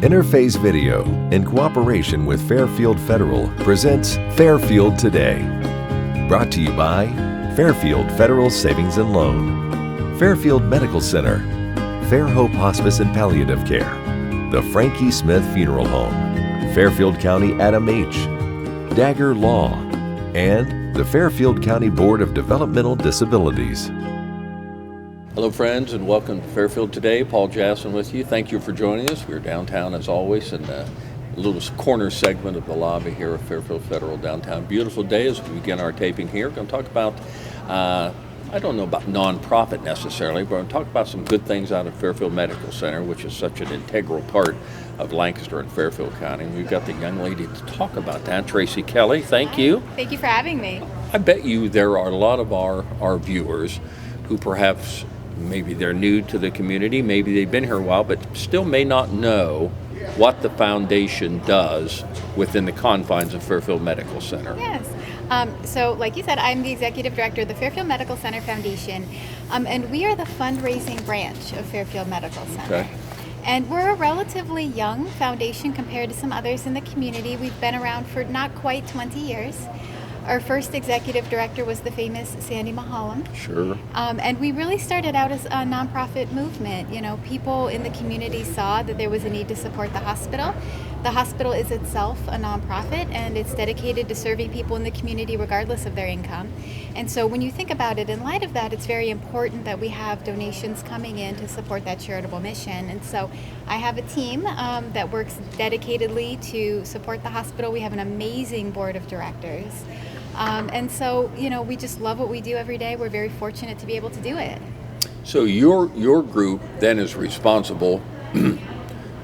Interface Video, in cooperation with Fairfield Federal, presents Fairfield Today. Brought to you by Fairfield Federal Savings and Loan, Fairfield Medical Center, Fair Hope Hospice and Palliative Care, the Frankie Smith Funeral Home, Fairfield County Adam H., Dagger Law, and the Fairfield County Board of Developmental Disabilities. Hello friends, and welcome to Fairfield Today. Paul Jasson with you. Thank you for joining us. We're downtown as always in a little corner segment of the lobby here at Fairfield Federal downtown. Beautiful day as we begin our taping here. We're going to talk about, I don't know about nonprofit necessarily, but we're going to talk about some good things out of Fairfield Medical Center, which is such an integral part of Lancaster and Fairfield County. We've got the young lady to talk about that, Tracy Kelly. Thank you. Thank you for having me. I bet you there are a lot of our viewers who perhaps maybe they're new to the community, maybe they've been here a while, but still may not know what the foundation does within the confines of Fairfield Medical Center. Yes. So like you said, I'm the executive director of the Fairfield Medical Center Foundation, and we are the fundraising branch of Fairfield Medical Center. Okay. And we're a relatively young foundation compared to some others in the community. We've been around for not quite 20 years. Our first executive director was the famous Sandy Mahalam. Sure. And we really started out as a nonprofit movement. You know, people in the community saw that there was a need to support the hospital. The hospital is itself a nonprofit, and it's dedicated to serving people in the community regardless of their income. And so when you think about it, in light of that, it's very important that we have donations coming in to support that charitable mission. And so I have a team that works dedicatedly to support the hospital. We have an amazing board of directors. And so, you know, we just love what we do every day. We're very fortunate to be able to do it. So your group then is responsible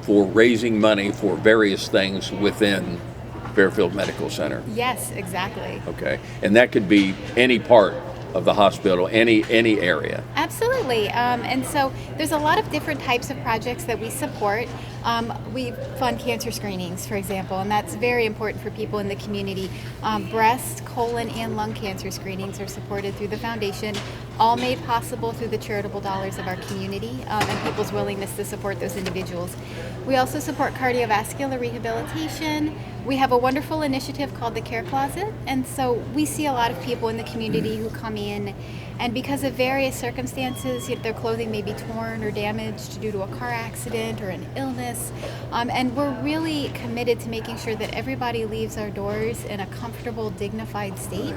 for raising money for various things within Fairfield Medical Center. Yes, exactly. Okay, and that could be any part of the hospital, any area. Absolutely. And so there's a lot of different types of projects that we support. We fund cancer screenings, for example, and that's very important for people in the community. Breast, colon, and lung cancer screenings are supported through the foundation, all made possible through the charitable dollars of our community and people's willingness to support those individuals. We also support cardiovascular rehabilitation. We have a wonderful initiative called the Care Closet, and so we see a lot of people in the community who come in, and because of various circumstances, their clothing may be torn or damaged due to a car accident or an illness, and we're really committed to making sure that everybody leaves our doors in a comfortable, dignified state.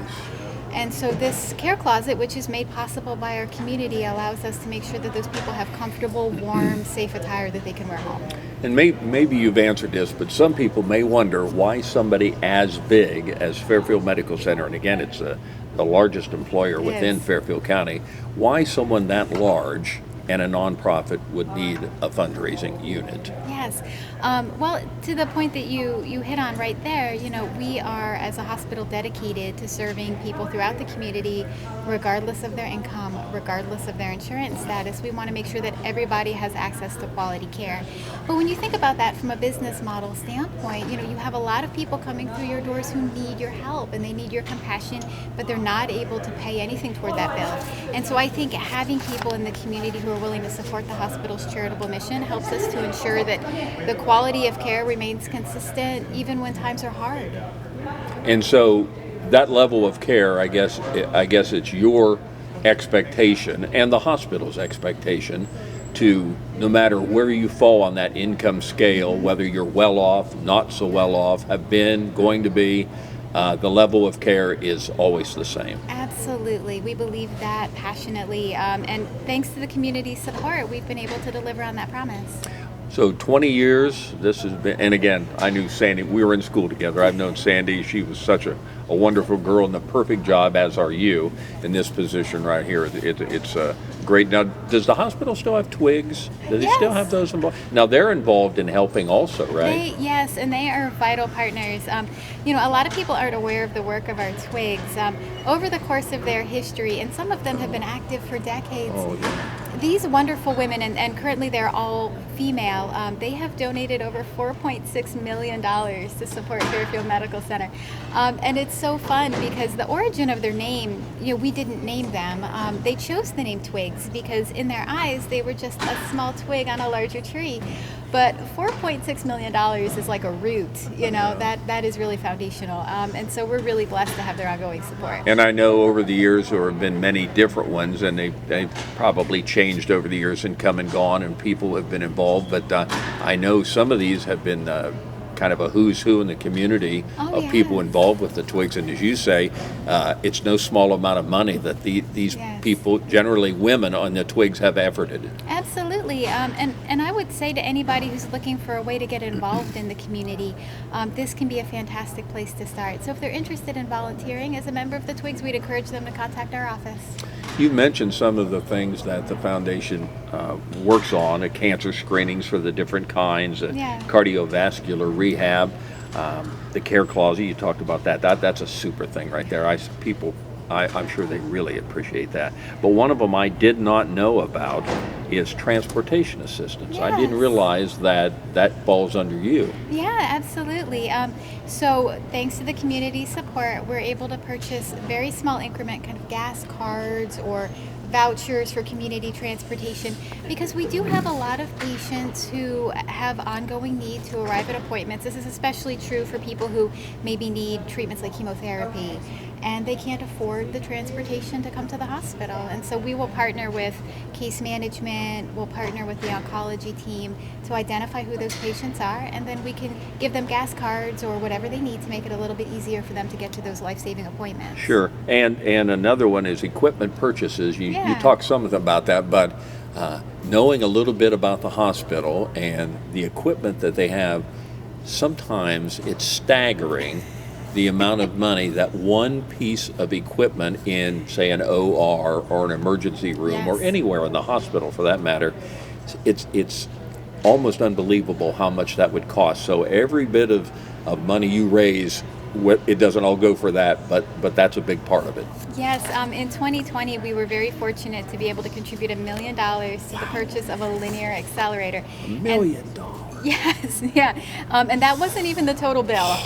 And so this Care Closet, which is made possible by our community, allows us to make sure that those people have comfortable, warm, safe attire that they can wear home. And maybe you've answered this, but some people may wonder why somebody as big as Fairfield Medical Center, and again, it's the largest employer within Fairfield County, why someone that large and a nonprofit would need a fundraising unit. Yes. Well, to the point that you hit on right there, you know, we are, as a hospital, dedicated to serving people throughout the community, regardless of their income, regardless of their insurance status. We want to make sure that everybody has access to quality care. But when you think about that from a business model standpoint, you know, you have a lot of people coming through your doors who need your help and they need your compassion, but they're not able to pay anything toward that bill. And so I think having people in the community who are willing to support the hospital's charitable mission helps us to ensure that the quality of care remains consistent even when times are hard. And so that level of care, I guess it's your expectation and the hospital's expectation to, no matter where you fall on that income scale, whether you're well off, not so well off, have been, going to be, the level of care is always the same. Absolutely. We believe that passionately. And thanks to the community's support, we've been able to deliver on that promise. So 20 years, this has been, and again, I knew Sandy, we were in school together. I've known Sandy. She was such a wonderful girl and the perfect job, as are you, in this position right here. It's great. Now, does the hospital still have twigs? Do they still have those involved? Now, they're involved in helping also, right? Yes, and they are vital partners. You know, a lot of people aren't aware of the work of our twigs. Over the course of their history, and some of them have been active for decades, these wonderful women, and currently they're all female, they have donated over $4.6 million to support Fairfield Medical Center. And it's so fun because the origin of their name, you know, we didn't name them. They chose the name Twigs because in their eyes, they were just a small twig on a larger tree. But $4.6 million is like a root, that is really foundational. And so we're really blessed to have their ongoing support. And I know over the years there have been many different ones, and they've probably changed over the years and come and gone, and people have been involved. But I know some of these have been kind of a who's who in the community of people involved with the Twigs. And as you say, it's no small amount of money that these people, generally women on the Twigs, have efforted. Absolutely. And I would say to anybody who's looking for a way to get involved in the community, this can be a fantastic place to start. So if they're interested in volunteering as a member of the Twigs, we'd encourage them to contact our office. You mentioned some of the things that the foundation works on, cancer screenings for the different kinds, cardiovascular rehab, the care closet. You talked about that. That's a super thing right there. I'm sure they really appreciate that. But one of them I did not know about is transportation assistance. Yes. I didn't realize that falls under you. Yeah, absolutely. So thanks to the community support, we're able to purchase very small increment kind of gas cards or vouchers for community transportation, because we do have a lot of patients who have ongoing need to arrive at appointments. This is especially true for people who maybe need treatments like chemotherapy, and they can't afford the transportation to come to the hospital. And so we will partner with case management, we'll partner with the oncology team to identify who those patients are, and then we can give them gas cards or whatever they need to make it a little bit easier for them to get to those life-saving appointments. Sure. And another one is equipment purchases. You talk some of them about that, but knowing a little bit about the hospital and the equipment that they have, sometimes it's staggering the amount of money that one piece of equipment in, say, an OR or an emergency room or anywhere in the hospital for that matter, it's almost unbelievable how much that would cost. So every bit of money you raise, it doesn't all go for that, but that's a big part of it. Yes, in 2020 we were very fortunate to be able to contribute $1 million to the purchase of a linear accelerator. $1 million. Yes, yeah, and that wasn't even the total bill.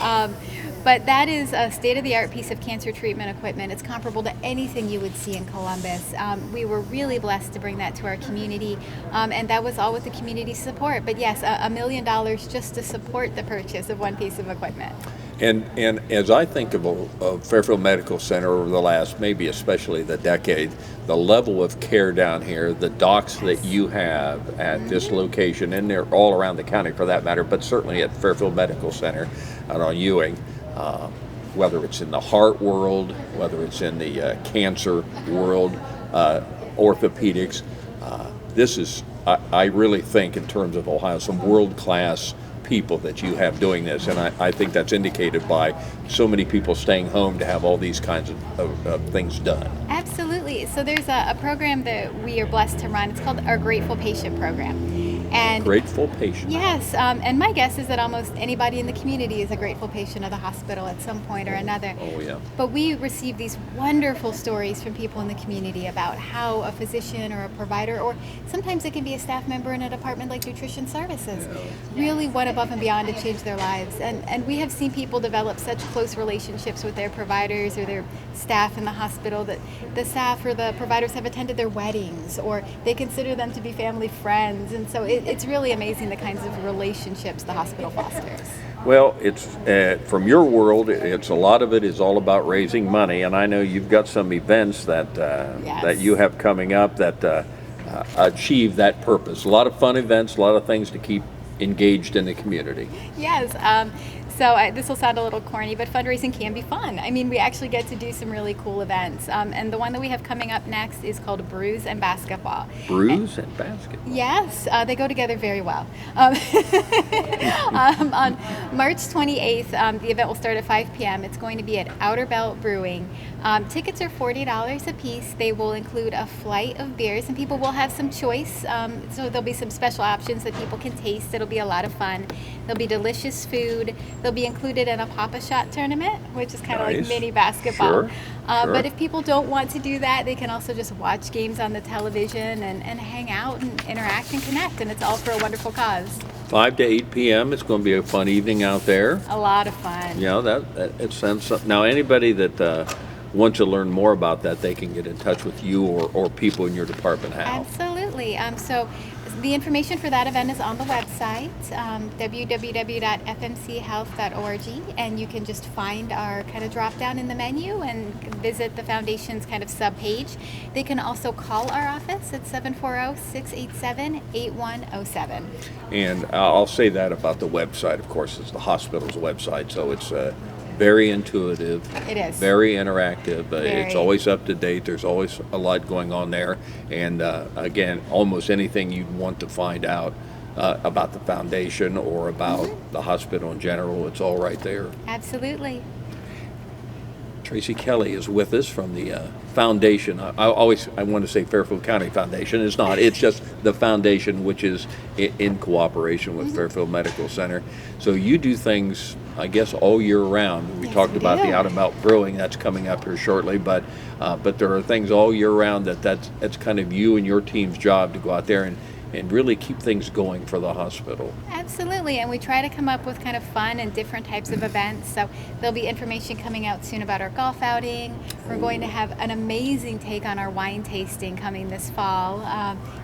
But that is a state-of-the-art piece of cancer treatment equipment. It's comparable to anything you would see in Columbus. We were really blessed to bring that to our community, and that was all with the community support. But yes, $1 million just to support the purchase of one piece of equipment. And as I think of Fairfield Medical Center over the last, maybe especially the decade, the level of care down here, the docs that you have at this location, and they're all around the county for that matter, but certainly at Fairfield Medical Center out on Ewing, whether it's in the heart world, whether it's in the cancer world, orthopedics, this is, I really think in terms of Ohio, some world-class people that you have doing this, and I think that's indicated by so many people staying home to have all these kinds of things done. Absolutely. So there's a program that we are blessed to run. It's called our Grateful Patient Program. And Grateful patient. Yes, and my guess is that almost anybody in the community is a grateful patient of the hospital at some point or another. Oh, yeah. But we receive these wonderful stories from people in the community about how a physician or a provider, or sometimes it can be a staff member in a department like nutrition services, really went above and beyond to change their lives. And we have seen people develop such close relationships with their providers or their staff in the hospital that the staff or the providers have attended their weddings, or they consider them to be family friends. And so it's really amazing the kinds of relationships the hospital fosters. Well, it's from your world. It's a lot of it is all about raising money, and I know you've got some events that that you have coming up that achieve that purpose. A lot of fun events, a lot of things to keep engaged in the community. Yes. So this will sound a little corny, but fundraising can be fun. I mean, we actually get to do some really cool events. And the one that we have coming up next is called Brews and Basketball. Brews and basketball? Yes, they go together very well. On March 28th, the event will start at 5 p.m. It's going to be at Outer Belt Brewing. Tickets are $40 a piece. They will include a flight of beers, and people will have some choice. So there'll be some special options that people can taste. It'll be a lot of fun. There'll be delicious food. They'll be included in a Pop-A-Shot tournament, which is kind of like mini basketball. Sure. But if people don't want to do that, they can also just watch games on the television and hang out and interact and connect, and it's all for a wonderful cause. 5 to 8 p.m. It's going to be a fun evening out there. A lot of fun. Yeah, that it sounds. Now, anybody that wants to learn more about that, they can get in touch with you or people in your department. How? Absolutely. So the information for that event is on the website, www.fmchealth.org, and you can just find our kind of drop down in the menu and visit the foundation's kind of sub-page. They can also call our office at 740-687-8107. And I'll say that about the website. Of course, it's the hospital's website, so it's very intuitive. It is. Very interactive. Very. It's always up to date. There's always a lot going on there. And again, almost anything you'd want to find out about the foundation or about the hospital in general, it's all right there. Absolutely. Tracy Kelly is with us from the foundation. I want to say Fairfield County Foundation. It's not. It's just the foundation, which is in cooperation with Fairfield Medical Center. So you do things, I guess, all year round. We talked about the Out and Out Brewing. That's coming up here shortly. But there are things all year round that's kind of you and your team's job to go out there and really keep things going for the hospital. Absolutely, and we try to come up with kind of fun and different types of events. So there'll be information coming out soon about our golf outing. We're going to have an amazing take on our wine tasting coming this fall.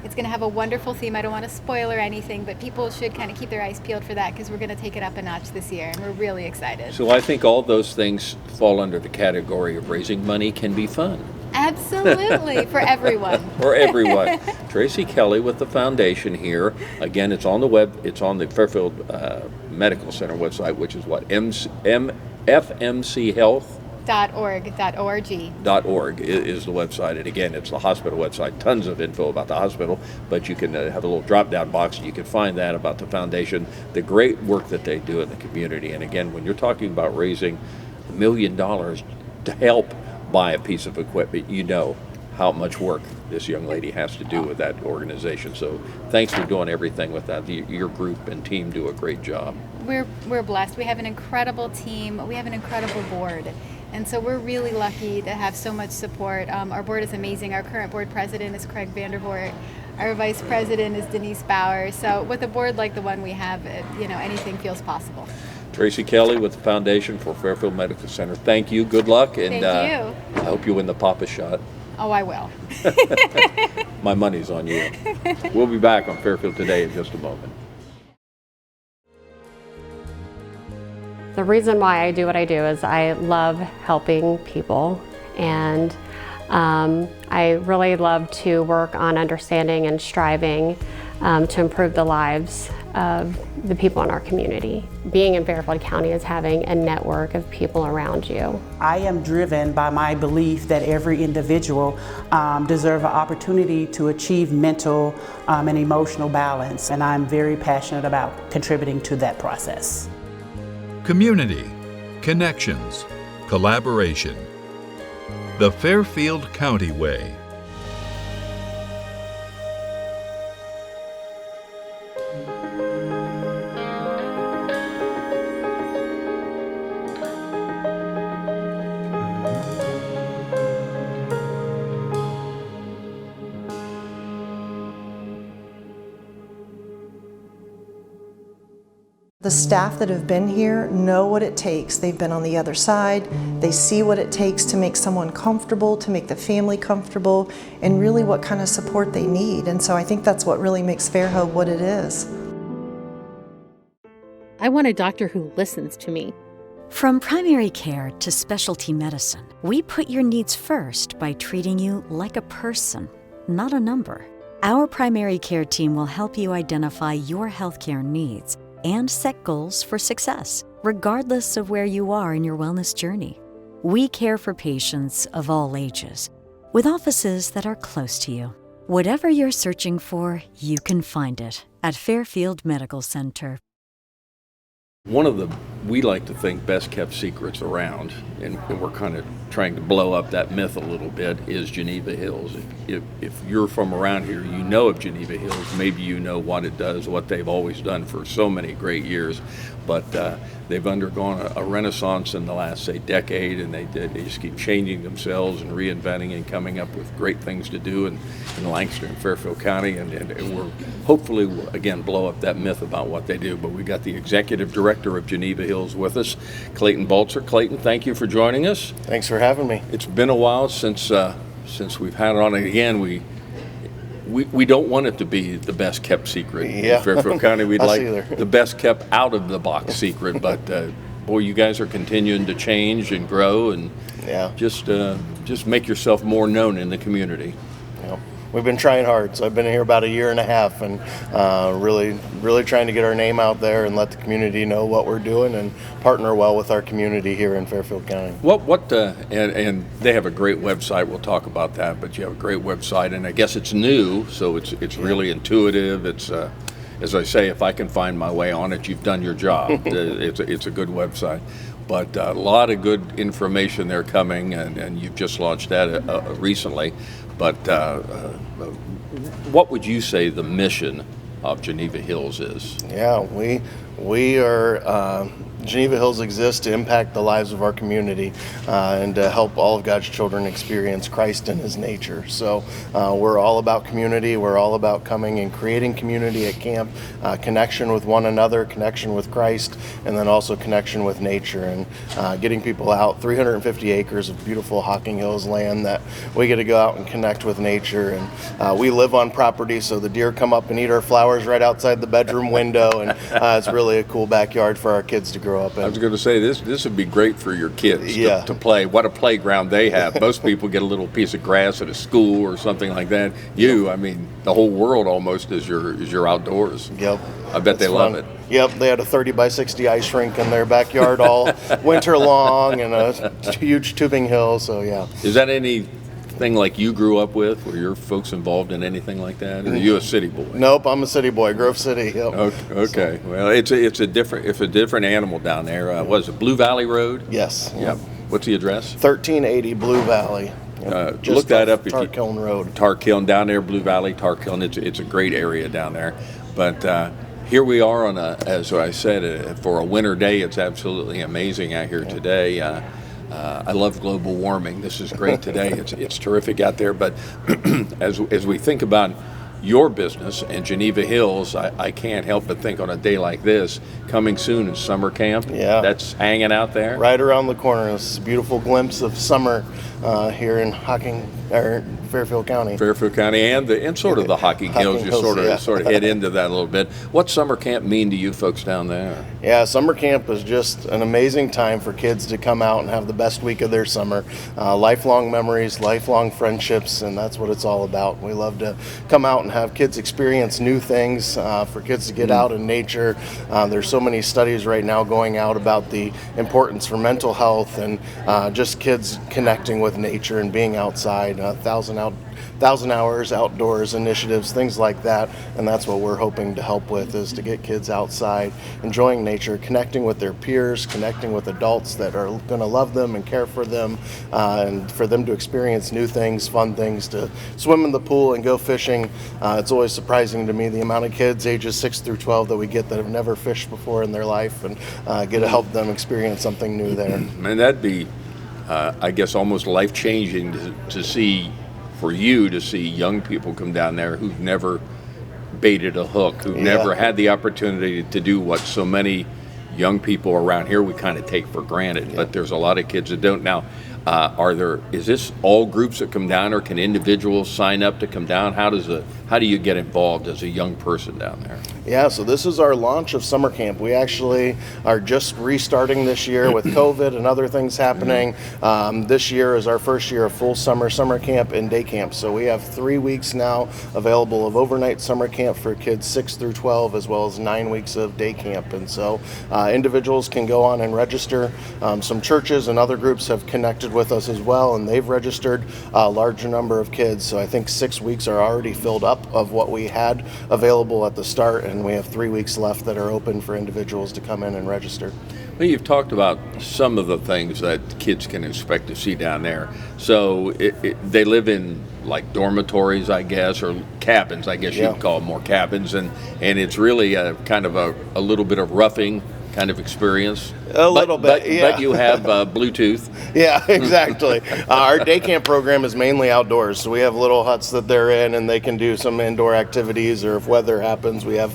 It's going to have a wonderful theme. I don't want to spoil or anything, but people should kind of keep their eyes peeled for that because we're going to take it up a notch this year, and we're really excited. So I think all those things fall under the category of raising money can be fun. Absolutely, for everyone. For everyone. Tracy Kelly with the foundation here. Again, it's on the web. It's on the Fairfield Medical Center website, which is what? fmchealth.org is the website. And again, it's the hospital website. Tons of info about the hospital, but you can have a little drop-down box and you can find that about the foundation, the great work that they do in the community. And again, when you're talking about raising $1 million to help buy a piece of equipment, you know how much work this young lady has to do with that organization. So thanks for doing everything with that. Your group and team do a great job. We're blessed. We have an incredible team. We have an incredible board. And so we're really lucky to have so much support. Our board is amazing. Our current board president is Craig Vandervoort. Our vice president is Denise Bauer. So with a board like the one we have, anything feels possible. Tracy Kelly with the Foundation for Fairfield Medical Center. Thank you. Good luck. And Thank you. I hope you win the Papa shot. Oh, I will. My money's on you. We'll be back on Fairfield Today in just a moment. The reason why I do what I do is I love helping people, and I really love to work on understanding and striving to improve the lives of the people in our community. Being in Fairfield County is having a network of people around you. I am driven by my belief that every individual deserves an opportunity to achieve mental and emotional balance, and I'm very passionate about contributing to that process. Community, connections, collaboration. The Fairfield County Way. The staff that have been here know what it takes. They've been on the other side. They see what it takes to make someone comfortable, to make the family comfortable, and really what kind of support they need. And so I think that's what really makes Fairhope what it is. I want a doctor who listens to me. From primary care to specialty medicine, we put your needs first by treating you like a person, not a number. Our primary care team will help you identify your healthcare needs and set goals for success, regardless of where you are in your wellness journey. We care for patients of all ages, with offices that are close to you. Whatever you're searching for, you can find it at Fairfield Medical Center. One of the, we like to think, best kept secrets around, and we're kind of trying to blow up that myth a little bit, is Geneva Hills. If you're from around here, you know of Geneva Hills. Maybe you know what it does, what they've always done for so many great years. But they've undergone a renaissance in the last, say, decade, and they just keep changing themselves and reinventing and coming up with great things to do in Lancaster and Fairfield County. And we're hopefully, again, blow up that myth about what they do. But we got the executive director of Geneva Hills with us, Clayton Baltzer. Clayton, thank you for joining us. Thanks for having me. It's been a while since we've had it on again. we don't want it to be the best kept secret Yeah. in Fairfield County. We'd Us like either. the best kept out of the box secret, but boy, you guys are continuing to change and grow, and Yeah. just make yourself more known in the community. We've been trying hard. So I've been here about a year and a half, and really trying to get our name out there and let the community know what we're doing and partner well with our community here in Fairfield County. And they have a great website. We'll talk about that, but you have a great website, and I guess it's new, so it's really intuitive. It's as I say, if I can find my way on it, you've done your job. It's a good website. But a lot of good information there coming, and you've just launched that recently. But what would you say the mission of Geneva Hills is? Yeah, we are Geneva Hills exists to impact the lives of our community and to help all of God's children experience Christ and His nature. So we're all about community. We're all about coming and creating community at camp, connection with one another, connection with Christ, and then also connection with nature, and getting people out. 350 acres of beautiful Hocking Hills land that we get to go out and connect with nature. And we live on property, so the deer come up and eat our flowers right outside the bedroom window, and it's really a cool backyard for our kids to grow up in. I was going to say, this would be great for your kids to play. What a playground they have. Most people get a little piece of grass at a school or something like that. I mean, the whole world almost is your outdoors. Yep. I bet they love it. Yep, they had a 30 by 60 ice rink in their backyard all winter long, and a huge tubing hill, so yeah. Is that anything like you grew up with? Were your folks involved in anything like that? Or are you a city boy? Nope, I'm a city boy, Grove City. Yep. Okay. Well, it's a different animal down there. What is it, Blue Valley Road? Yes. Yep. What's the address? 1380 Blue Valley. Look that up. Tarkiln Road. Tarkiln, down there, Blue Valley, Tarkiln. It's a great area down there. But here we are on as I said, for a winter day. It's absolutely amazing out here today. I love global warming. This is great today. It's terrific out there. But as we think about your business and Geneva Hills, I can't help but think on a day like this, coming soon is summer camp. Yeah. That's hanging out there. Right around the corner. This is a beautiful glimpse of summer here in Fairfield County. Fairfield County and sort of the Hocking Hills. You sort of head into that a little bit. What's summer camp mean to you folks down there? Yeah, summer camp is just an amazing time for kids to come out and have the best week of their summer. Lifelong memories, lifelong friendships, and that's what it's all about. We love to come out and have kids experience new things, for kids to get out in nature. There's so many studies right now going out about the importance for mental health and just kids connecting with nature and being outside. 1,000 hours outdoors initiatives, things like that, and that's what we're hoping to help with, is to get kids outside, enjoying nature, connecting with their peers, connecting with adults that are going to love them and care for them, and for them to experience new things, fun things, to swim in the pool and go fishing. It's always surprising to me the amount of kids ages 6 through 12 that we get that have never fished before in their life, and get to help them experience something new there. And that'd be, I guess, almost life-changing to see, for you to see young people come down there who've never baited a hook, who've never had the opportunity to do what so many young people around here we kind of take for granted. But there's a lot of kids that don't. Now, is this all groups that come down, or can individuals sign up to come down? How do you get involved as a young person down there? Yeah, so this is our launch of summer camp. We actually are just restarting this year with COVID and other things happening. This year is our first year of full summer camp and day camp. So we have 3 weeks now available of overnight summer camp for kids 6 through 12, as well as 9 weeks of day camp. And so individuals can go on and register. Some churches and other groups have connected with us as well, and they've registered a larger number of kids. So I think 6 weeks are already filled up of what we had available at the start, and we have 3 weeks left that are open for individuals to come in and register. Well, you've talked about some of the things that kids can expect to see down there. So they live in like dormitories, I guess, or cabins, I guess you'd call them more cabins, and it's really a kind of a little bit of roughing kind of experience. A little bit, yeah. But you have Bluetooth. Yeah, exactly. Our day camp program is mainly outdoors, so we have little huts that they're in, and they can do some indoor activities, or if weather happens, we have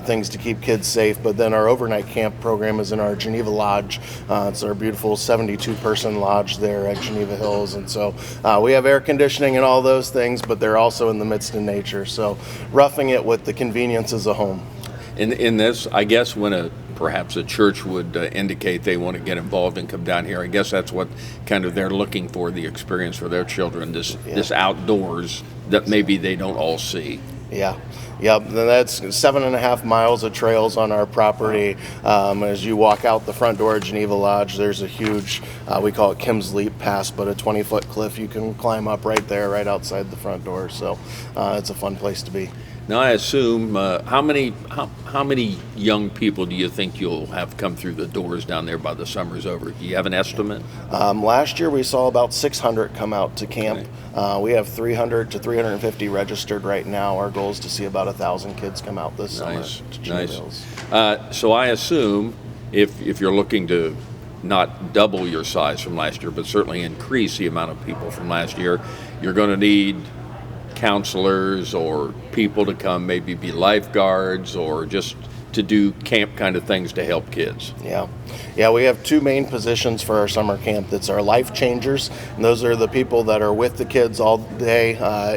things to keep kids safe. But then our overnight camp program is in our Geneva Lodge. It's our beautiful 72-person lodge there at Geneva Hills, and so we have air conditioning and all those things, but they're also in the midst of nature, so roughing it with the conveniences of home. In this, I guess when perhaps a church would indicate they want to get involved and come down here, I guess that's what kind of they're looking for, the experience for their children, this outdoors that maybe they don't all see. Yeah. Yep, and that's 7.5 miles of trails on our property. As you walk out the front door of Geneva Lodge, there's a huge, we call it Kim's Leap Pass, but a 20-foot cliff you can climb up right there, right outside the front door. So it's a fun place to be. Now, I assume, how many young people do you think you'll have come through the doors down there by the summer's over? Do you have an estimate? Last year we saw about 600 come out to camp. We have 300 to 350 registered right now. Our goal is to see about 1,000 kids come out this summer to Geneva Hills. So I assume if you're looking to not double your size from last year, but certainly increase the amount of people from last year, you're going to need counselors or people to come, maybe be lifeguards or just to do camp kind of things to help kids. Yeah, we have two main positions for our summer camp. That's our life changers, and those are the people that are with the kids all day,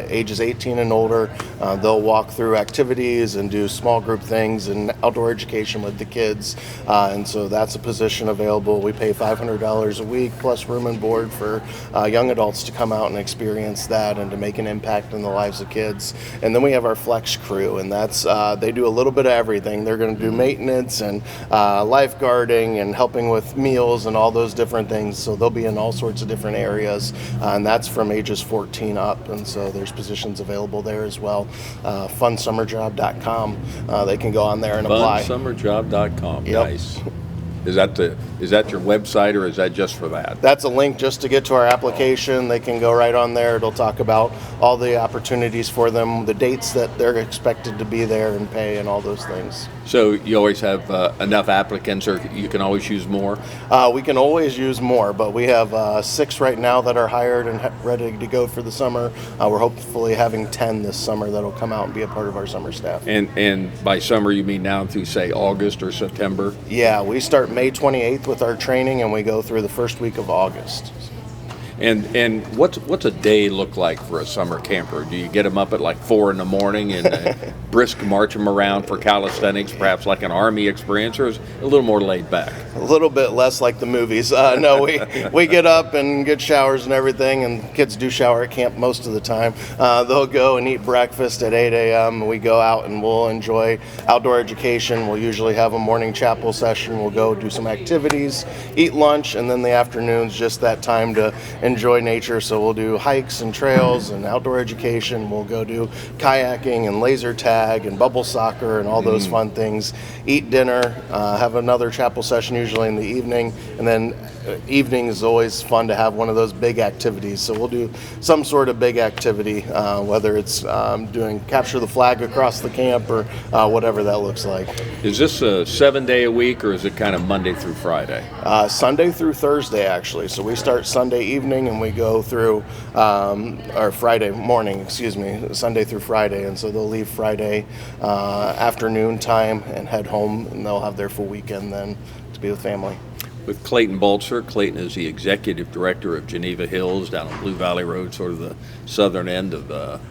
ages 18 and older. They'll walk through activities and do small group things and outdoor education with the kids, and so that's a position available. We pay $500 a week plus room and board for young adults to come out and experience that and to make an impact in the lives of kids. And then we have our flex crew, and that's they do a little bit of everything. They're going to do maintenance and lifeguarding and helping with meals and all those different things, so they'll be in all sorts of different areas, and that's from ages 14 up, and so there's positions available there as well. Funsummerjob.com, they can go on there and apply. Funsummerjob.com. Yep. Nice. Is that your website, or is that just for that? That's a link just to get to our application. They can go right on there. It'll talk about all the opportunities for them, the dates that they're expected to be there and pay and all those things. So you always have enough applicants, or you can always use more? We can always use more, but we have 6 right now that are hired and ready to go for the summer. We're hopefully having 10 this summer that'll come out and be a part of our summer staff. And by summer, you mean now through, say, August or September? Yeah, we start May 28th with our training, and we go through the first week of August. And what's a day look like for a summer camper? Do you get them up at like 4 in the morning and brisk march them around for calisthenics, perhaps like an Army experience, or is it a little more laid back? A little bit less like the movies. No, we get up and get showers and everything, and kids do shower at camp most of the time. They'll go and eat breakfast at 8 a.m. We go out and we'll enjoy outdoor education. We'll usually have a morning chapel session. We'll go do some activities, eat lunch, and then the afternoon's just that time to enjoy nature. So we'll do hikes and trails and outdoor education. We'll go do kayaking and laser tag and bubble soccer and all those fun things. Eat dinner, have another chapel session usually in the evening, and then evening is always fun to have one of those big activities. So we'll do some sort of big activity, whether it's doing capture the flag across the camp or whatever that looks like. Is this a 7-day a week, or is it kind of Monday through Friday? Sunday through Thursday, actually. So we start Sunday evening and we go through, or Friday morning, Sunday through Friday. And so they'll leave Friday afternoon time and head home, and they'll have their full weekend then to be with family. With Clayton Baltzer. Clayton is the executive director of Geneva Hills down on Blue Valley Road, sort of the southern end of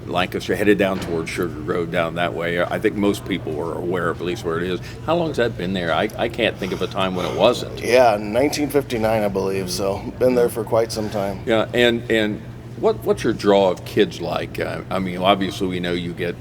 Lancaster, headed down towards Sugar Grove down that way. I think most people are aware of at least where it is. How long has that been there? I can't think of a time when it wasn't. Yeah, 1959, I believe, so been there for quite some time. Yeah, and what's your draw of kids like? I mean, obviously we know you get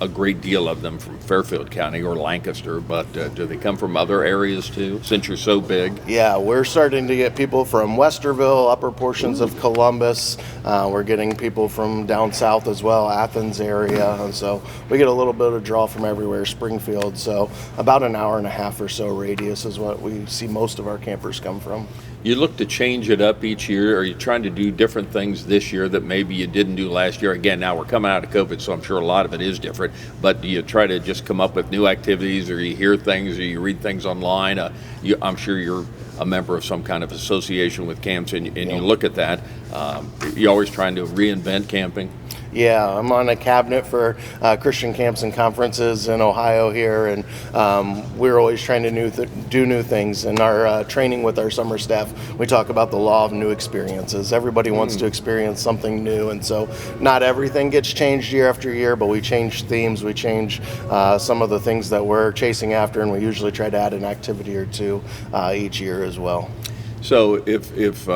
a great deal of them from Fairfield County or Lancaster, but do they come from other areas too, since you're so big? Yeah, we're starting to get people from Westerville, upper portions of Columbus. We're getting people from down south as well, Athens area, and so we get a little bit of draw from everywhere, Springfield. So about an hour and a half or so radius is what we see most of our campers come from. You look to change it up each year? Are you trying to do different things this year that maybe you didn't do last year? Again, now we're coming out of COVID, so I'm sure a lot of it is different. But do you try to just come up with new activities, or you hear things, or you read things online? I'm sure you're a member of some kind of association with camps, and you look at that. You're always trying to reinvent camping. Yeah, I'm on a cabinet for Christian camps and conferences in Ohio here, and we're always trying to do new things. In our training with our summer staff, we talk about the law of new experiences. Everybody wants to experience something new, and so not everything gets changed year after year, but we change themes, we change some of the things that we're chasing after, and we usually try to add an activity or two each year as well. So if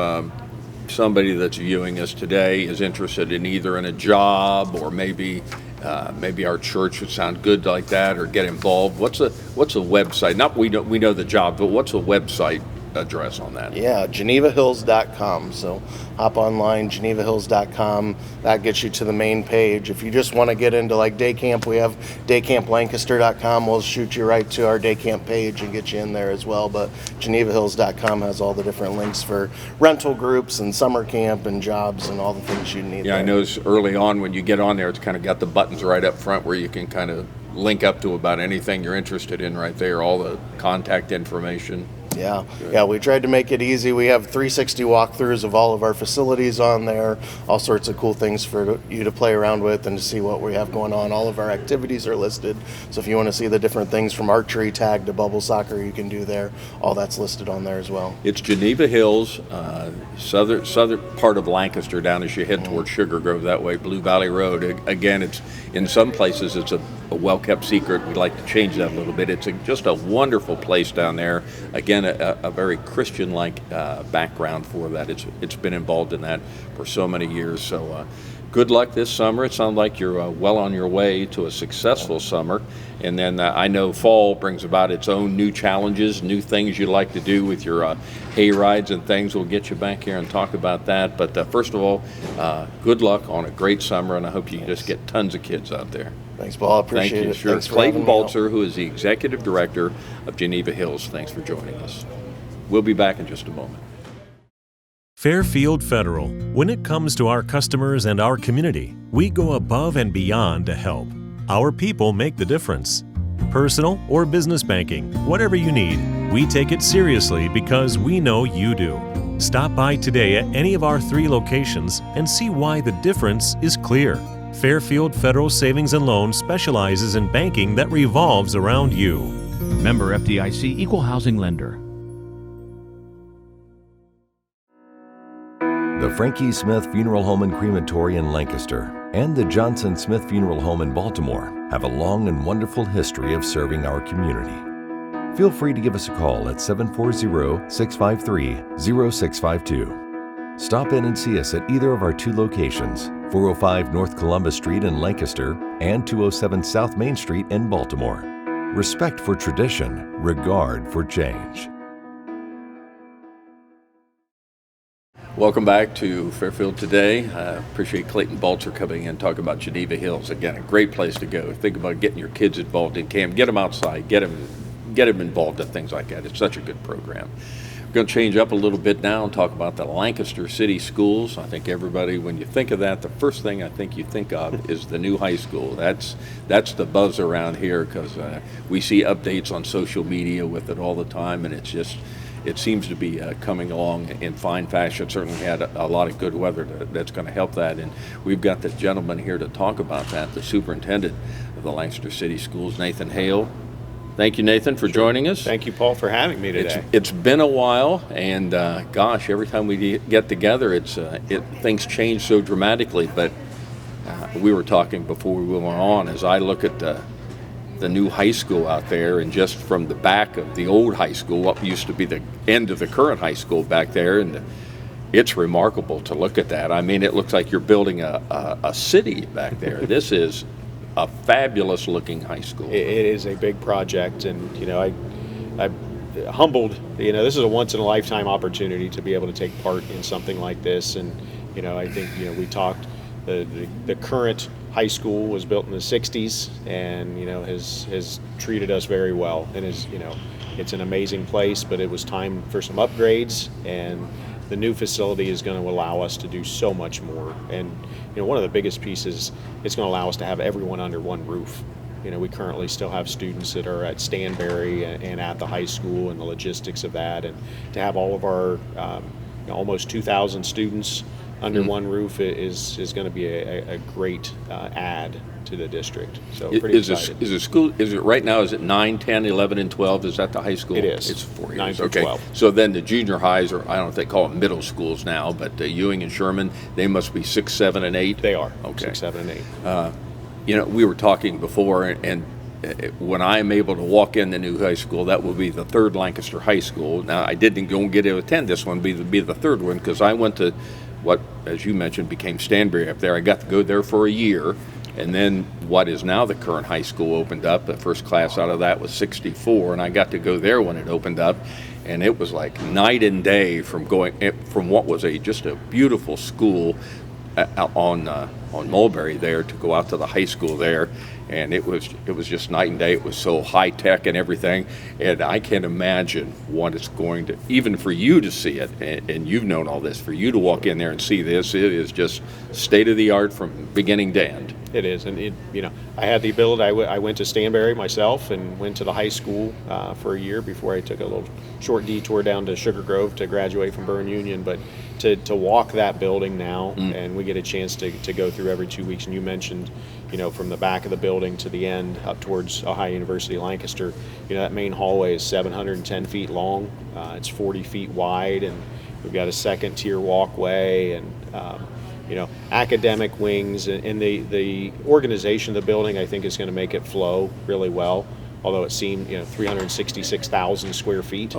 somebody that's viewing us today is interested in either in a job, or maybe our church would sound good like that, or get involved, what's a website? Not we know the job, but what's a website address on that? Yeah, genevahills.com. So hop online, genevahills.com. That gets you to the main page. If you just want to get into like day camp, we have daycamplancaster.com. We'll shoot you right to our day camp page and get you in there as well. But genevahills.com has all the different links for rental groups and summer camp and jobs and all the things you need. Yeah, there. I noticed early on when you get on there, it's kind of got the buttons right up front where you can kind of link up to about anything you're interested in right there, all the contact information. Yeah, we tried to make it easy. We have 360 walkthroughs of all of our facilities on there, all sorts of cool things for you to play around with and to see what we have going on. All of our activities are listed, so if you want to see the different things from archery, tag to bubble soccer, you can do there. All that's listed on there as well. It's Geneva Hills, southern part of Lancaster, down as you head towards Sugar Grove that way, Blue Valley Road. Again, it's in some places it's a well-kept secret. We'd like to change that a little bit. It's just a wonderful place down there. Again, a very Christian-like background for that. It's been involved in that for so many years. So good luck this summer. It sounds like you're well on your way to a successful summer. And then I know fall brings about its own new challenges, new things you like to do with your hay rides and things. We'll get you back here and talk about that. But first of all, good luck on a great summer, and I hope you just get tons of kids out there. Thanks, Paul. I appreciate Thank you. it. Sure. Thanks for Clayton having me Baltzer, who is the Executive Director of Geneva Hills. Thanks for joining us. We'll be back in just a moment. Fairfield Federal. When it comes to our customers and our community, we go above and beyond to help. Our people make the difference. Personal or business banking, whatever you need, we take it seriously because we know you do. Stop by today at any of our 3 locations and see why the difference is clear. Fairfield Federal Savings and Loan specializes in banking that revolves around you. Member FDIC, Equal Housing Lender. The Frankie Smith Funeral Home and Crematory in Lancaster and the Johnson Smith Funeral Home in Baltimore have a long and wonderful history of serving our community. Feel free to give us a call at 740-653-0652. Stop in and see us at either of our 2 locations, 405 North Columbus Street in Lancaster and 207 South Main Street in Baltimore. Respect for tradition, regard for change. Welcome back to Fairfield Today. I appreciate Clayton Baltzer coming in and talking about Geneva Hills. Again, a great place to go. Think about getting your kids involved in camp. Get them outside. Get them involved in things like that. It's such a good program. We're going to change up a little bit now and talk about the Lancaster City Schools. I think everybody, when you think of that, the first thing I think you think of is the new high school. That's the buzz around here because we see updates on social media with it all the time, and it seems to be coming along in fine fashion. Certainly had a lot of good weather that's going to help that. And we've got the gentleman here to talk about that, the superintendent of the Lancaster City Schools, Nathan Hale. Thank you, Nathan, for joining us. Thank you, Paul, for having me today. It's been a while, and gosh, every time we get together, things change so dramatically. But we were talking before we went on, as I look at the new high school out there, and just from the back of the old high school, what used to be the end of the current high school back there, and it's remarkable to look at that. I mean, it looks like you're building a city back there. This is a fabulous looking high school. It is a big project, and I'm humbled. This is a once in a lifetime opportunity to be able to take part in something like this. And I think we talked the current high school was built in the 60s, and has treated us very well, and is it's an amazing place, but it was time for some upgrades, and the new facility is going to allow us to do so much more. And one of the biggest pieces, it's going to allow us to have everyone under one roof. We currently still have students that are at Stanberry and at the high school, and the logistics of that, and to have all of our almost 2,000 students under one roof is going to be a great add to the district. So pretty excited. Is it school? Is it right now? Is it 9, 10, 11, and 12? Is that the high school? It is. It's 4 years. 9 through okay. 12. So then the junior highs, or I don't know if they call them middle schools now, but Ewing and Sherman, they must be 6, 7, and 8. They are. Okay. 6, 7, and 8. We were talking before, and when I'm able to walk in the new high school, that will be the third Lancaster high school. Now, I didn't go and get to attend this one, be the third one, because I went to what, as you mentioned, became Stanberry up there. I got to go there for a year, and then what is now the current high school opened up. The first class out of that was 64, and I got to go there when it opened up, and it was like night and day from what was just a beautiful school on Mulberry there to go out to the high school there, and it was just night and day. It was so high tech and everything, and I can't imagine what it's going to, even for you to see it, and you've known all this, for you to walk in there and see this, it is just state of the art from beginning to end. It is, and I had the ability. I went to Stanberry myself and went to the high school for a year before I took a little short detour down to Sugar Grove to graduate from Byrne Union. But to walk that building now, and we get a chance to go through every 2 weeks. And you mentioned, from the back of the building to the end up towards Ohio University Lancaster, that main hallway is 710 feet long. It's 40 feet wide, and we've got a second tier walkway, and academic wings, and the organization of the building, I think, is going to make it flow really well. Although it seemed, 366,000 square feet.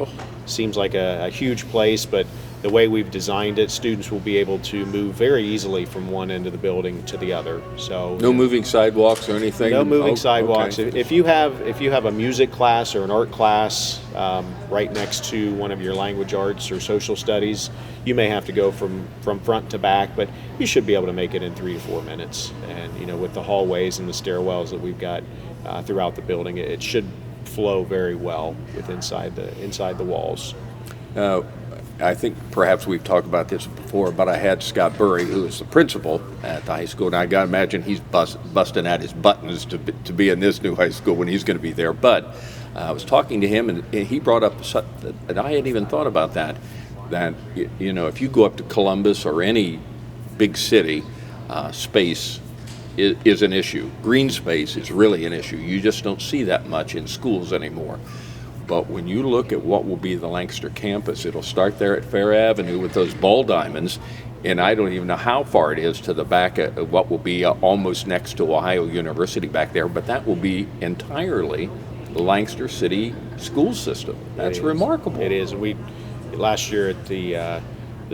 Seems like a huge place, but the way we've designed it, students will be able to move very easily from one end of the building to the other. So no moving sidewalks or anything? No moving sidewalks. Okay. If you have a music class or an art class right next to one of your language arts or social studies, you may have to go from front to back, but you should be able to make it in 3 to 4 minutes. And with the hallways and the stairwells that we've got throughout the building, it should flow very well with inside the walls. I think perhaps we've talked about this before, but I had Scott Burry, who is the principal at the high school, and I got to imagine he's busting at his buttons to be in this new high school when he's going to be there. But I was talking to him, and he brought up that I hadn't even thought about that if you go up to Columbus or any big city, space is an issue. Green space is really an issue. You just don't see that much in schools anymore. But when you look at what will be the Lancaster campus, it'll start there at Fair Avenue with those ball diamonds, and I don't even know how far it is to the back of what will be almost next to Ohio University back there, but that will be entirely the Lancaster City school system. That's remarkable. It is. Last year at the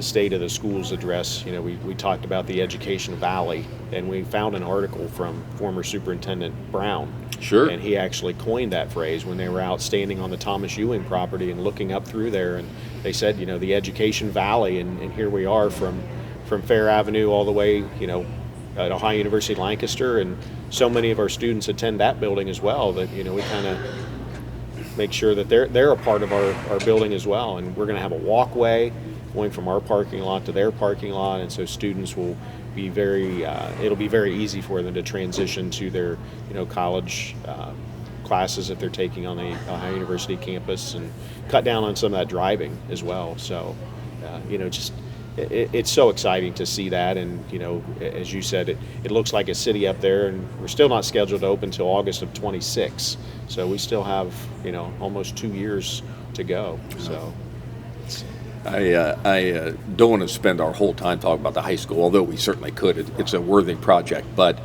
State of the Schools address, we talked about the education valley, and we found an article from former Superintendent Brown. Sure. And he actually coined that phrase when they were out standing on the Thomas Ewing property and looking up through there, and they said, the education valley, and here we are from Fair Avenue all the way, at Ohio University Lancaster, and so many of our students attend that building as well that, we kind of make sure that they're a part of our building as well, and we're going to have a walkway going from our parking lot to their parking lot, and so students will be it'll be very easy for them to transition to their college classes if they're taking on the Ohio University campus, and cut down on some of that driving as well. So it's so exciting to see that, and as you said, it looks like a city up there, and we're still not scheduled to open until August of 26, so we still have almost 2 years to go. So I don't want to spend our whole time talking about the high school, although we certainly could. It's a worthy project. But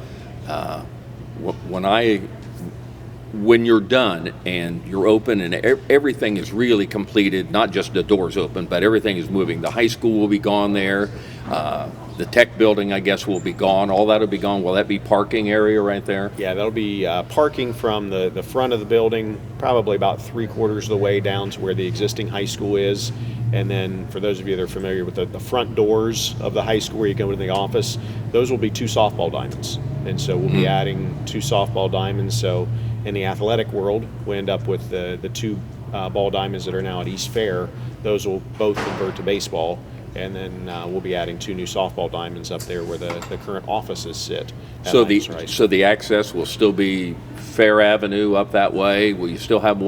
when you're done and you're open and everything is really completed, not just the doors open, but everything is moving. The high school will be gone there. The The tech building, I guess, will be gone. All that will be gone. Will that be parking area right there? Yeah, that'll be parking from the front of the building, probably about 3/4 of the way down to where the existing high school is. And then for those of you that are familiar with the front doors of the high school where you go into the office, those will be 2 softball diamonds. And so we'll be adding 2 softball diamonds. So in the athletic world, we end up with the 2 ball diamonds that are now at East Fair. Those will both convert to baseball. And then we'll be adding 2 new softball diamonds up there where the current offices sit. So the access will still be Fair Avenue up that way. Will you still have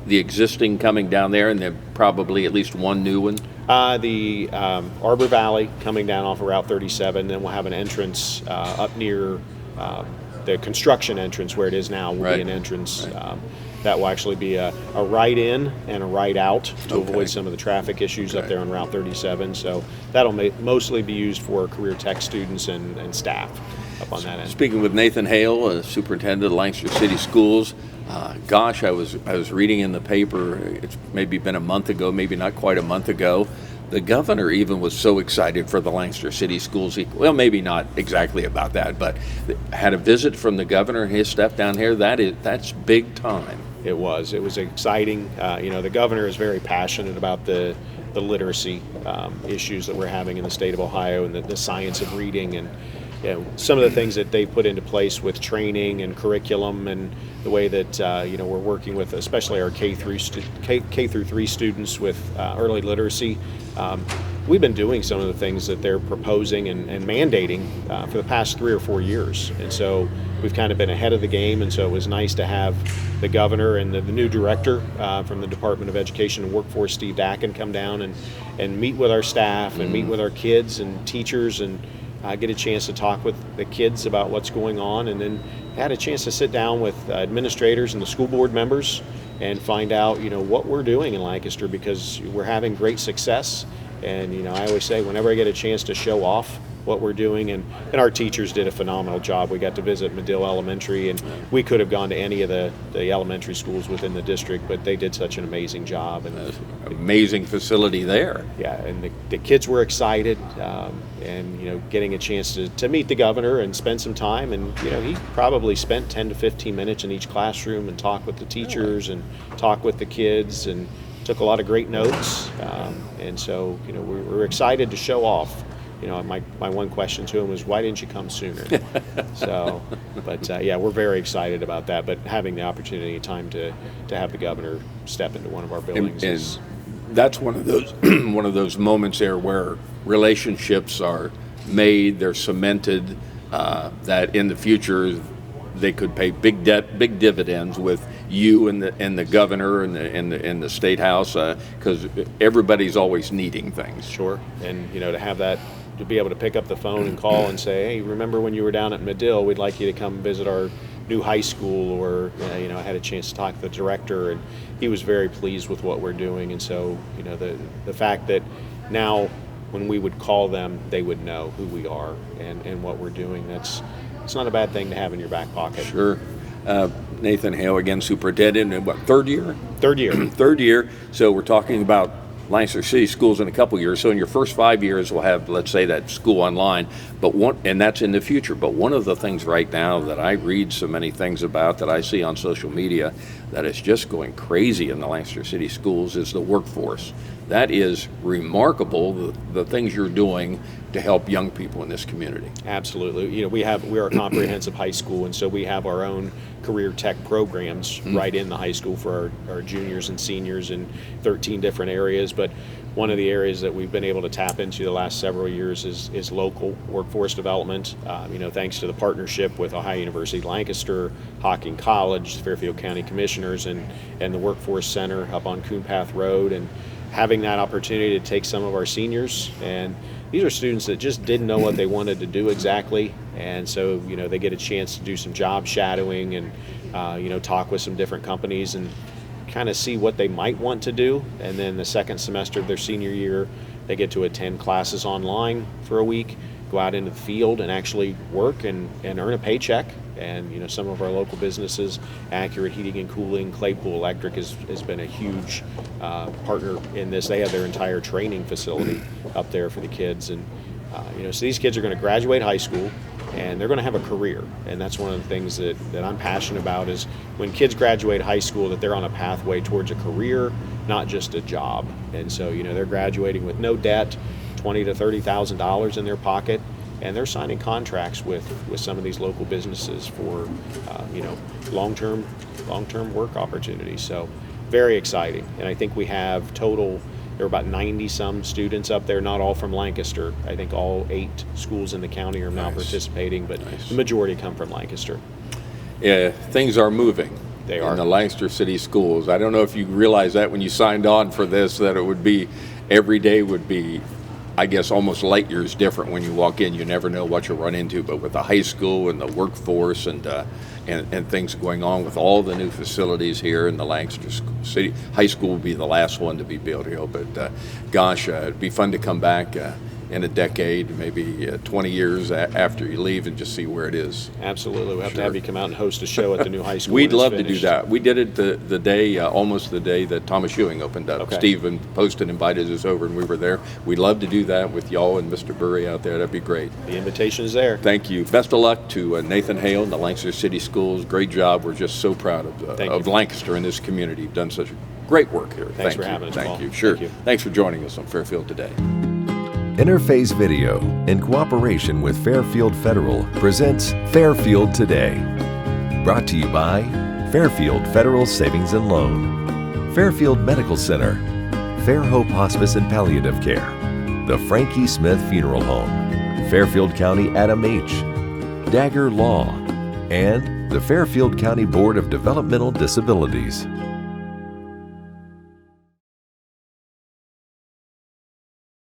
the existing coming down there, and then probably at least one new one? The Arbor Valley coming down off of Route 37. Then we'll have an entrance up near the construction entrance where it is now. Will be an entrance. That will actually be a right in and a right out to avoid some of the traffic issues up there on Route 37. So that'll mostly be used for career tech students and staff up on that end. Speaking with Nathan Hale, Superintendent of Lancaster City Schools, gosh, I was reading in the paper, it's maybe been a month ago, maybe not quite a month ago, the governor even was so excited for the Lancaster City Schools. Well, maybe not exactly about that, but had a visit from the governor and his staff down here. That's big time. It was exciting. The governor is very passionate about the literacy issues that we're having in the state of Ohio, and the science of reading, and some of the things that they put into place with training and curriculum, and the way that we're working with, especially our K through 3 students with early literacy. We've been doing some of the things that they're proposing and mandating for the past 3 or 4 years, and so we've kind of been ahead of the game. And so it was nice to have the governor and the new director from the Department of Education and Workforce, Steve Dakin, come down and meet with our staff and meet with our kids and teachers, and get a chance to talk with the kids about what's going on, and then had a chance to sit down with administrators and the school board members and find out what we're doing in Lancaster, because we're having great success. And I always say, whenever I get a chance to show off what we're doing, and our teachers did a phenomenal job. We got to visit Medill Elementary, and we could have gone to any of the elementary schools within the district, but they did such an amazing job. And amazing facility there. Yeah, and the kids were excited, and getting a chance to meet the governor and spend some time. And he probably spent 10 to 15 minutes in each classroom and talked with the teachers and talked with the kids and took a lot of great notes. And so we're excited to show off. My one question to him was, why didn't you come sooner? We're very excited about that. But having the opportunity and time to have the governor step into one of our buildings is that's one of those moments there where relationships are made, they're cemented, that in the future they could pay big dividends with you and the governor and the state house, because everybody's always needing things. Sure, and to have that, to be able to pick up the phone and call and say, hey, remember when you were down at Medill? We'd like you to come visit our new high school. Or I had a chance to talk to the director, and he was very pleased with what we're doing. And so the fact that now when we would call them, they would know who we are and what we're doing. It's not a bad thing to have in your back pocket. Sure. Nathan Hale, again, superintendent, and third year? Third year. Third year. So we're talking about Lancaster City Schools in a couple years. So in your first 5 years, we'll have, let's say, that school online, and that's in the future. But one of the things right now that I read so many things about, that I see on social media, that is just going crazy in the Lancaster City Schools, is the workforce. That is remarkable, the things you're doing to help young people in this community. Absolutely. We are a comprehensive high school, and so we have our own career tech programs right in the high school for our juniors and seniors in 13 different areas. But one of the areas that we've been able to tap into the last several years is local workforce development. Thanks to the partnership with Ohio University Lancaster, Hocking College, Fairfield County Commissioners, and the Workforce Center up on Coon Path Road, and having that opportunity to take some of our seniors, and these are students that just didn't know what they wanted to do exactly, and so they get a chance to do some job shadowing and talk with some different companies and kind of see what they might want to do. And then the second semester of their senior year, they get to attend classes online for a week, go out into the field and actually work and earn a paycheck. And some of our local businesses, Accurate Heating and Cooling, Claypool Electric has been a huge partner in this. They have their entire training facility up there for the kids, and So these kids are going to graduate high school and they're going to have a career. And that's one of the things that I'm passionate about is when kids graduate high school that they're on a pathway towards a career, not just a job. And so, they're graduating with no debt, $20,000 to $30,000 in their pocket, and they're signing contracts with some of these local businesses for, long-term work opportunities. So very exciting. And I think we have there are about 90-some students up there, not all from Lancaster. I think all 8 schools in the county are now participating, but the majority come from Lancaster. Yeah, things are moving. They are. In the Lancaster City schools. I don't know if you realized that when you signed on for this, that it would be, every day would be, I guess, almost light years different when you walk in. You never know what you'll run into, but with the high school and the workforce and things going on with all the new facilities here in the Lancaster City, high school will be the last one to be built here. But gosh, it'd be fun to come back in a decade, maybe 20 years after you leave and just see where it is. Absolutely. We'll have to have you come out and host a show at the new high school. We'd love to do that. We did it the day, almost the day that Thomas Ewing opened up. Okay. Steve posted invited us over and we were there. We'd love to do that with y'all and Mr. Burry out there. That'd be great. The invitation is there. Thank you. Best of luck to Nathan Hale and the Lancaster City Schools. Great job. We're just so proud of Lancaster and this community. You've done such great work here. Thanks for having us, Paul. Thank you. Sure. Thank you. Thanks for joining us on Fairfield Today. Interface Video, in cooperation with Fairfield Federal, presents Fairfield Today. Brought to you by Fairfield Federal Savings and Loan, Fairfield Medical Center, Fair Hope Hospice and Palliative Care, the Frankie Smith Funeral Home, Fairfield County Adam H., Dagger Law, and the Fairfield County Board of Developmental Disabilities.